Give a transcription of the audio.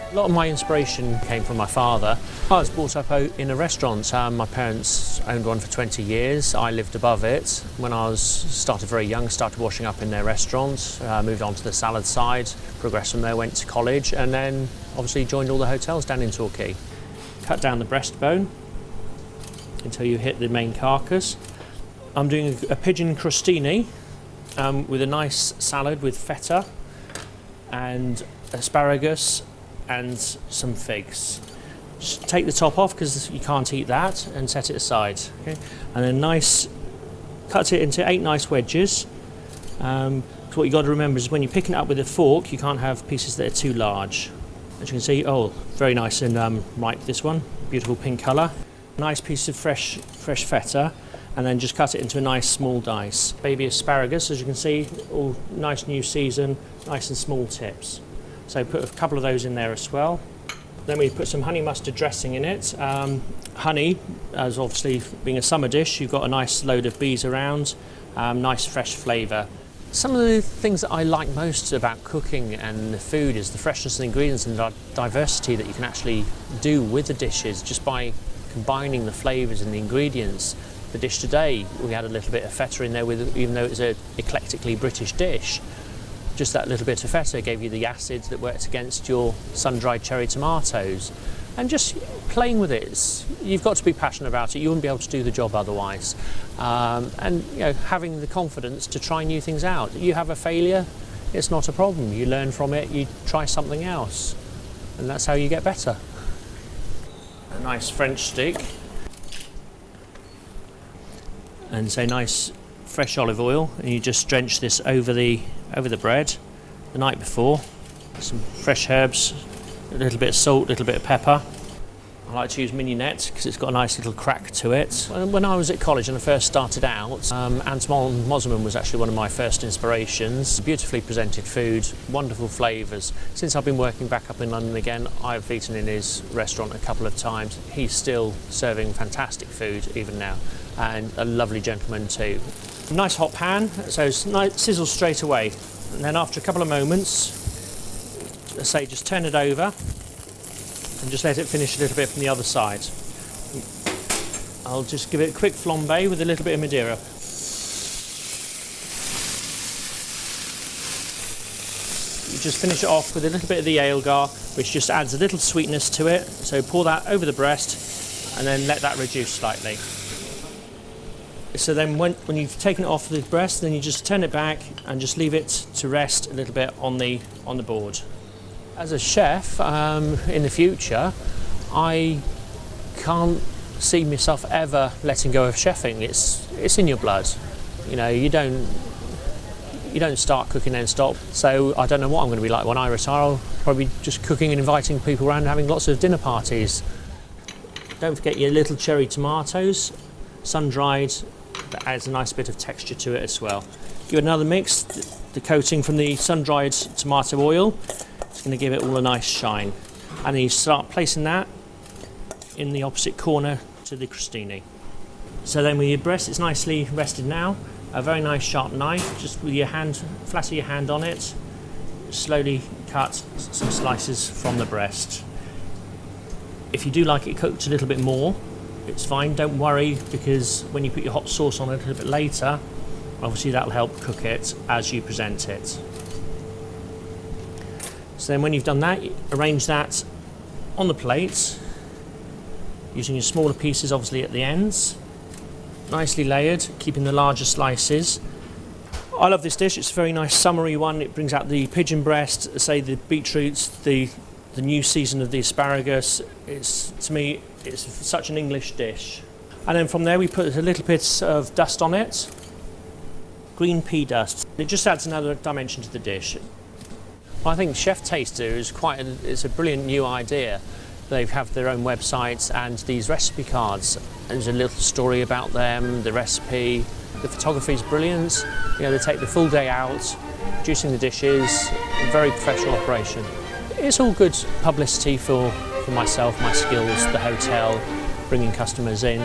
A lot of my inspiration came from my father. I was brought up in a restaurant. My parents owned one for 20 years. I lived above it. When I started very young, started washing up in their restaurant, moved on to the salad side, progressed from there, went to college, and then obviously joined all the hotels down in Torquay. Cut down the breastbone until you hit the main carcass. I'm doing a pigeon crostini with a nice salad with feta and asparagus and some figs. Just take the top off because you can't eat that and set it aside. Okay? And then cut it into 8 nice wedges. So what you got to remember is when you're picking it up with a fork, you can't have pieces that are too large. As you can see, oh, very nice and ripe, this one. Beautiful pink colour. Nice piece of fresh feta, and then just cut it into a nice small dice. Baby asparagus, as you can see, all nice new season, nice and small tips. So put a couple of those in there as well. Then we put some honey mustard dressing in it. Honey, as obviously being a summer dish, you've got a nice load of bees around, nice fresh flavour. Some of the things that I like most about cooking and the food is the freshness of the ingredients and the diversity that you can actually do with the dishes just by combining the flavours and the ingredients. The dish today, we had a little bit of feta in there, even though it's an eclectically British dish. Just that little bit of feta gave you the acid that worked against your sun-dried cherry tomatoes. And just playing with it, you've got to be passionate about it. You wouldn't be able to do the job otherwise. And having the confidence to try new things out. You have a failure, it's not a problem. You learn from it, you try something else. And that's how you get better. A nice French stick. And say nice fresh olive oil, and you just drench this over the bread the night before. Some fresh herbs, a little bit of salt, a little bit of pepper. I like to use mignonette because it's got a nice little crack to it. When I was at college and I first started out, Antoine Mosman was actually one of my first inspirations. Beautifully presented food, wonderful flavours. Since I've been working back up in London again, I've eaten in his restaurant a couple of times. He's still serving fantastic food even now, and a lovely gentleman too. Nice hot pan, so it's nice, sizzles straight away. And then after a couple of moments, say just turn it over and just let it finish a little bit from the other side. I'll just give it a quick flambe with a little bit of Madeira. You just finish it off with a little bit of the Aylgar, which just adds a little sweetness to it. So pour that over the breast and then let that reduce slightly. So then when you've taken it off the breast, then you just turn it back and just leave it to rest a little bit on the board. As a chef, in the future, I can't see myself ever letting go of chefing. It's in your blood. You know, you don't start cooking and stop. So I don't know what I'm going to be like when I retire. I'll probably just cooking and inviting people around and having lots of dinner parties. Don't forget your little cherry tomatoes, sun-dried. That adds a nice bit of texture to it as well. Give it another mix. The coating from the sun-dried tomato oil. It's going to give it all a nice shine. And then you start placing that in the opposite corner to the crostini. So then with your breast, it's nicely rested now. A very nice sharp knife, just with your hand, flatter your hand on it. Slowly cut some slices from the breast. If you do like it cooked a little bit more, it's fine, don't worry, because when you put your hot sauce on it a little bit later, obviously that'll help cook it as you present it. So then when you've done that, arrange that on the plate, using your smaller pieces obviously at the ends. Nicely layered, keeping the larger slices. I love this dish, it's a very nice summery one. It brings out the pigeon breast, say the beetroots, the new season of the asparagus. To me, it's such an English dish. And then from there we put a little bit of dust on it, green pea dust. It just adds another dimension to the dish. I think Chef Taster is it's a brilliant new idea. They have their own websites and these recipe cards. There's a little story about them, the recipe. The photography is brilliant. You know, they take the full day out, producing the dishes, a very professional operation. It's all good publicity for myself, my skills, the hotel, bringing customers in.